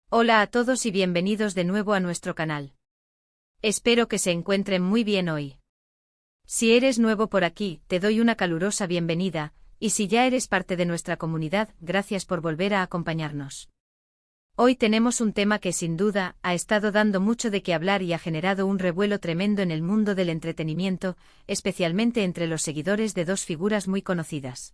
Hola a todos y bienvenidos de nuevo a nuestro canal. Espero que se encuentren muy bien hoy. Si eres nuevo por aquí, te doy una calurosa bienvenida, y si ya eres parte de nuestra comunidad, gracias por volver a acompañarnos. Hoy tenemos un tema que sin duda ha estado dando mucho de qué hablar y ha generado un revuelo tremendo en el mundo del entretenimiento, especialmente entre los seguidores de dos figuras muy conocidas.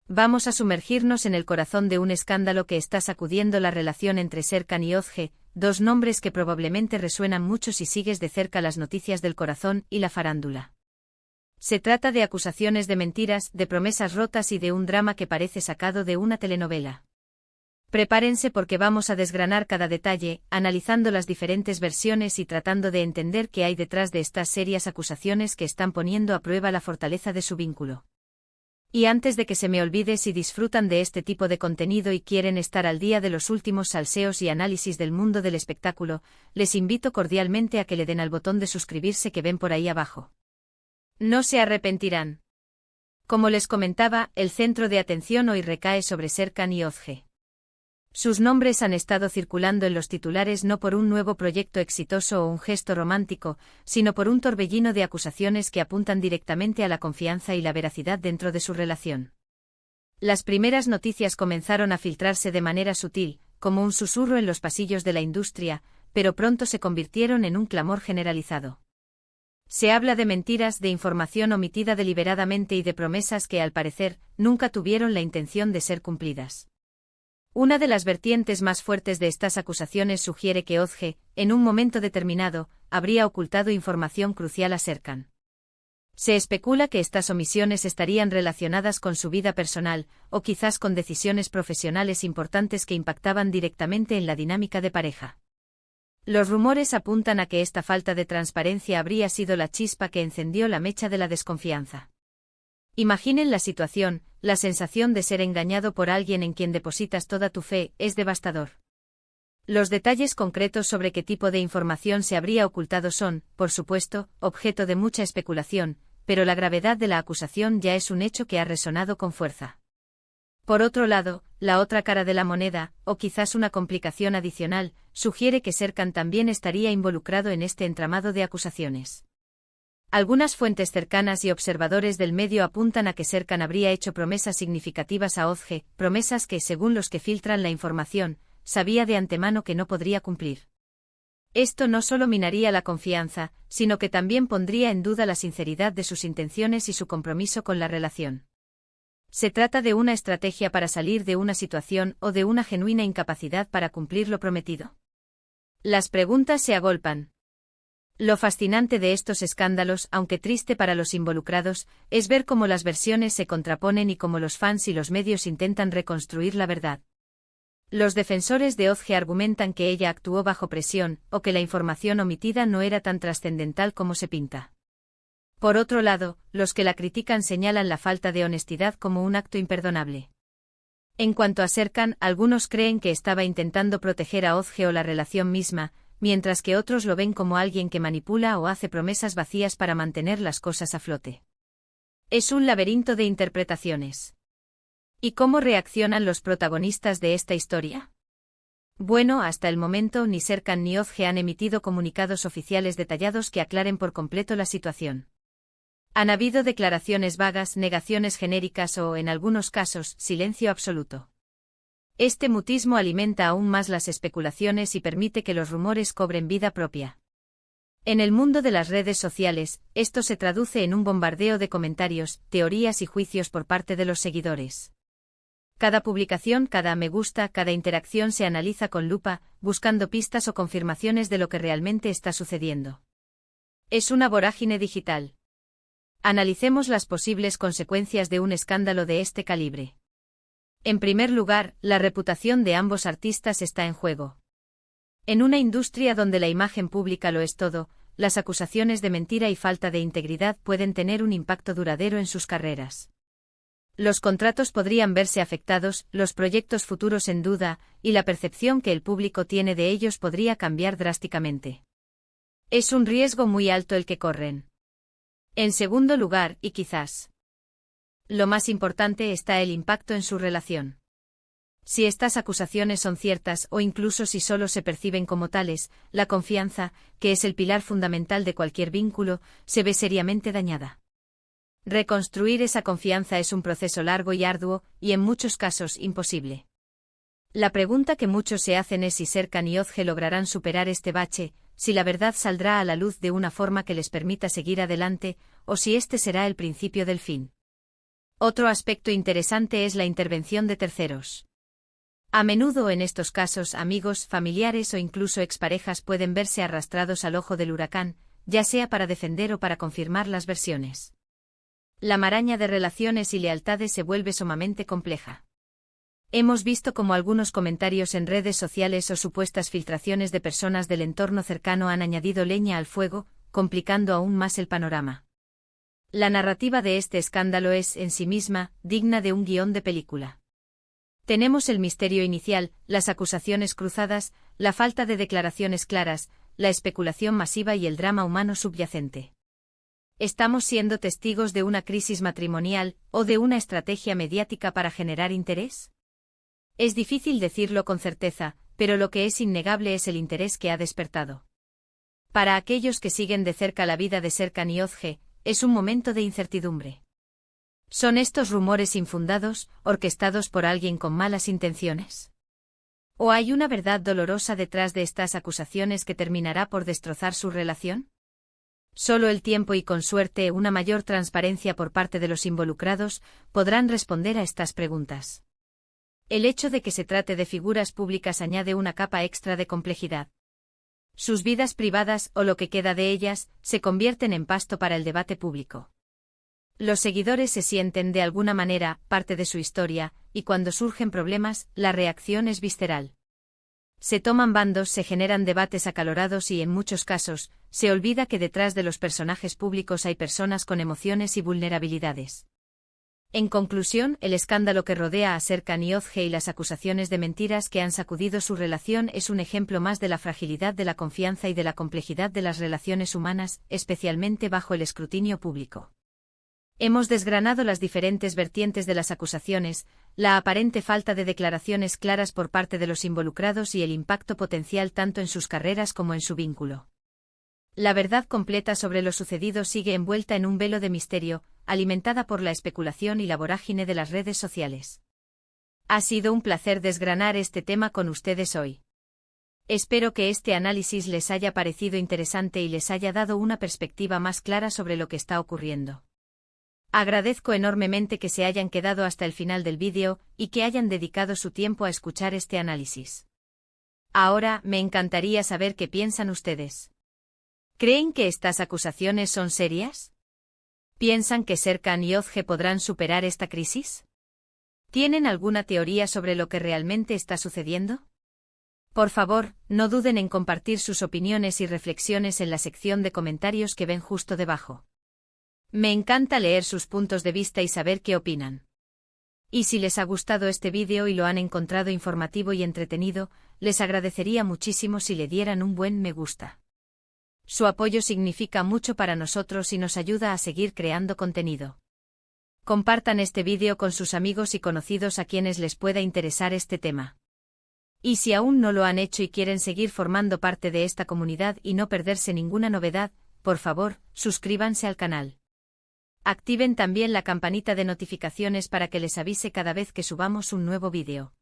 Vamos a sumergirnos en el corazón de un escándalo que está sacudiendo la relación entre Serkan y Özge, dos nombres que probablemente resuenan mucho si sigues de cerca las noticias del corazón y la farándula. Se trata de acusaciones de mentiras, de promesas rotas y de un drama que parece sacado de una telenovela. Prepárense porque vamos a desgranar cada detalle, analizando las diferentes versiones y tratando de entender qué hay detrás de estas serias acusaciones que están poniendo a prueba la fortaleza de su vínculo. Y antes de que se me olvide, si disfrutan de este tipo de contenido y quieren estar al día de los últimos salseos y análisis del mundo del espectáculo, les invito cordialmente a que le den al botón de suscribirse que ven por ahí abajo. No se arrepentirán. Como les comentaba, el centro de atención hoy recae sobre Serkan y Özge. Sus nombres han estado circulando en los titulares no por un nuevo proyecto exitoso o un gesto romántico, sino por un torbellino de acusaciones que apuntan directamente a la confianza y la veracidad dentro de su relación. Las primeras noticias comenzaron a filtrarse de manera sutil, como un susurro en los pasillos de la industria, pero pronto se convirtieron en un clamor generalizado. Se habla de mentiras, de información omitida deliberadamente y de promesas que, al parecer, nunca tuvieron la intención de ser cumplidas. Una de las vertientes más fuertes de estas acusaciones sugiere que Özge, en un momento determinado, habría ocultado información crucial a Serkan. Se especula que estas omisiones estarían relacionadas con su vida personal, o quizás con decisiones profesionales importantes que impactaban directamente en la dinámica de pareja. Los rumores apuntan a que esta falta de transparencia habría sido la chispa que encendió la mecha de la desconfianza. Imaginen la situación, la sensación de ser engañado por alguien en quien depositas toda tu fe es devastador. Los detalles concretos sobre qué tipo de información se habría ocultado son, por supuesto, objeto de mucha especulación, pero la gravedad de la acusación ya es un hecho que ha resonado con fuerza. Por otro lado, la otra cara de la moneda, o quizás una complicación adicional, sugiere que Serkan también estaría involucrado en este entramado de acusaciones. Algunas fuentes cercanas y observadores del medio apuntan a que Serkan habría hecho promesas significativas a Özge, promesas que, según los que filtran la información, sabía de antemano que no podría cumplir. Esto no solo minaría la confianza, sino que también pondría en duda la sinceridad de sus intenciones y su compromiso con la relación. ¿Se trata de una estrategia para salir de una situación o de una genuina incapacidad para cumplir lo prometido? Las preguntas se agolpan. Lo fascinante de estos escándalos, aunque triste para los involucrados, es ver cómo las versiones se contraponen y cómo los fans y los medios intentan reconstruir la verdad. Los defensores de Özge argumentan que ella actuó bajo presión, o que la información omitida no era tan trascendental como se pinta. Por otro lado, los que la critican señalan la falta de honestidad como un acto imperdonable. En cuanto a Serkan, algunos creen que estaba intentando proteger a Özge o la relación misma, mientras que otros lo ven como alguien que manipula o hace promesas vacías para mantener las cosas a flote. Es un laberinto de interpretaciones. ¿Y cómo reaccionan los protagonistas de esta historia? Bueno, hasta el momento ni Serkan ni Özge han emitido comunicados oficiales detallados que aclaren por completo la situación. Han habido declaraciones vagas, negaciones genéricas o, en algunos casos, silencio absoluto. Este mutismo alimenta aún más las especulaciones y permite que los rumores cobren vida propia. En el mundo de las redes sociales, esto se traduce en un bombardeo de comentarios, teorías y juicios por parte de los seguidores. Cada publicación, cada me gusta, cada interacción se analiza con lupa, buscando pistas o confirmaciones de lo que realmente está sucediendo. Es una vorágine digital. Analicemos las posibles consecuencias de un escándalo de este calibre. En primer lugar, la reputación de ambos artistas está en juego. En una industria donde la imagen pública lo es todo, las acusaciones de mentira y falta de integridad pueden tener un impacto duradero en sus carreras. Los contratos podrían verse afectados, los proyectos futuros en duda, y la percepción que el público tiene de ellos podría cambiar drásticamente. Es un riesgo muy alto el que corren. En segundo lugar, y quizás lo más importante, está el impacto en su relación. Si estas acusaciones son ciertas o incluso si solo se perciben como tales, la confianza, que es el pilar fundamental de cualquier vínculo, se ve seriamente dañada. Reconstruir esa confianza es un proceso largo y arduo, y en muchos casos imposible. La pregunta que muchos se hacen es si Serkan y Özge lograrán superar este bache, si la verdad saldrá a la luz de una forma que les permita seguir adelante, o si este será el principio del fin. Otro aspecto interesante es la intervención de terceros. A menudo en estos casos amigos, familiares o incluso exparejas pueden verse arrastrados al ojo del huracán, ya sea para defender o para confirmar las versiones. La maraña de relaciones y lealtades se vuelve sumamente compleja. Hemos visto cómo algunos comentarios en redes sociales o supuestas filtraciones de personas del entorno cercano han añadido leña al fuego, complicando aún más el panorama. La narrativa de este escándalo es, en sí misma, digna de un guión de película. Tenemos el misterio inicial, las acusaciones cruzadas, la falta de declaraciones claras, la especulación masiva y el drama humano subyacente. ¿Estamos siendo testigos de una crisis matrimonial o de una estrategia mediática para generar interés? Es difícil decirlo con certeza, pero lo que es innegable es el interés que ha despertado. Para aquellos que siguen de cerca la vida de Serkan y Özge, es un momento de incertidumbre. ¿Son estos rumores infundados, orquestados por alguien con malas intenciones? ¿O hay una verdad dolorosa detrás de estas acusaciones que terminará por destrozar su relación? Solo el tiempo y con suerte una mayor transparencia por parte de los involucrados podrán responder a estas preguntas. El hecho de que se trate de figuras públicas añade una capa extra de complejidad. Sus vidas privadas, o lo que queda de ellas, se convierten en pasto para el debate público. Los seguidores se sienten de alguna manera parte de su historia, y cuando surgen problemas, la reacción es visceral. Se toman bandos, se generan debates acalorados y, en muchos casos, se olvida que detrás de los personajes públicos hay personas con emociones y vulnerabilidades. En conclusión, el escándalo que rodea a Serkan y Özge y las acusaciones de mentiras que han sacudido su relación es un ejemplo más de la fragilidad de la confianza y de la complejidad de las relaciones humanas, especialmente bajo el escrutinio público. Hemos desgranado las diferentes vertientes de las acusaciones, la aparente falta de declaraciones claras por parte de los involucrados y el impacto potencial tanto en sus carreras como en su vínculo. La verdad completa sobre lo sucedido sigue envuelta en un velo de misterio, alimentada por la especulación y la vorágine de las redes sociales. Ha sido un placer desgranar este tema con ustedes hoy. Espero que este análisis les haya parecido interesante y les haya dado una perspectiva más clara sobre lo que está ocurriendo. Agradezco enormemente que se hayan quedado hasta el final del vídeo y que hayan dedicado su tiempo a escuchar este análisis. Ahora, me encantaría saber qué piensan ustedes. ¿Creen que estas acusaciones son serias? ¿Piensan que Serkan y Özge podrán superar esta crisis? ¿Tienen alguna teoría sobre lo que realmente está sucediendo? Por favor, no duden en compartir sus opiniones y reflexiones en la sección de comentarios que ven justo debajo. Me encanta leer sus puntos de vista y saber qué opinan. Y si les ha gustado este vídeo y lo han encontrado informativo y entretenido, les agradecería muchísimo si le dieran un buen me gusta. Su apoyo significa mucho para nosotros y nos ayuda a seguir creando contenido. Compartan este vídeo con sus amigos y conocidos a quienes les pueda interesar este tema. Y si aún no lo han hecho y quieren seguir formando parte de esta comunidad y no perderse ninguna novedad, por favor, suscríbanse al canal. Activen también la campanita de notificaciones para que les avise cada vez que subamos un nuevo vídeo.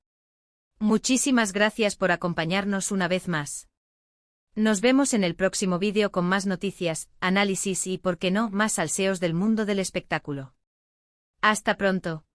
Muchísimas gracias por acompañarnos una vez más. Nos vemos en el próximo vídeo con más noticias, análisis y, por qué no, más salseos del mundo del espectáculo. Hasta pronto.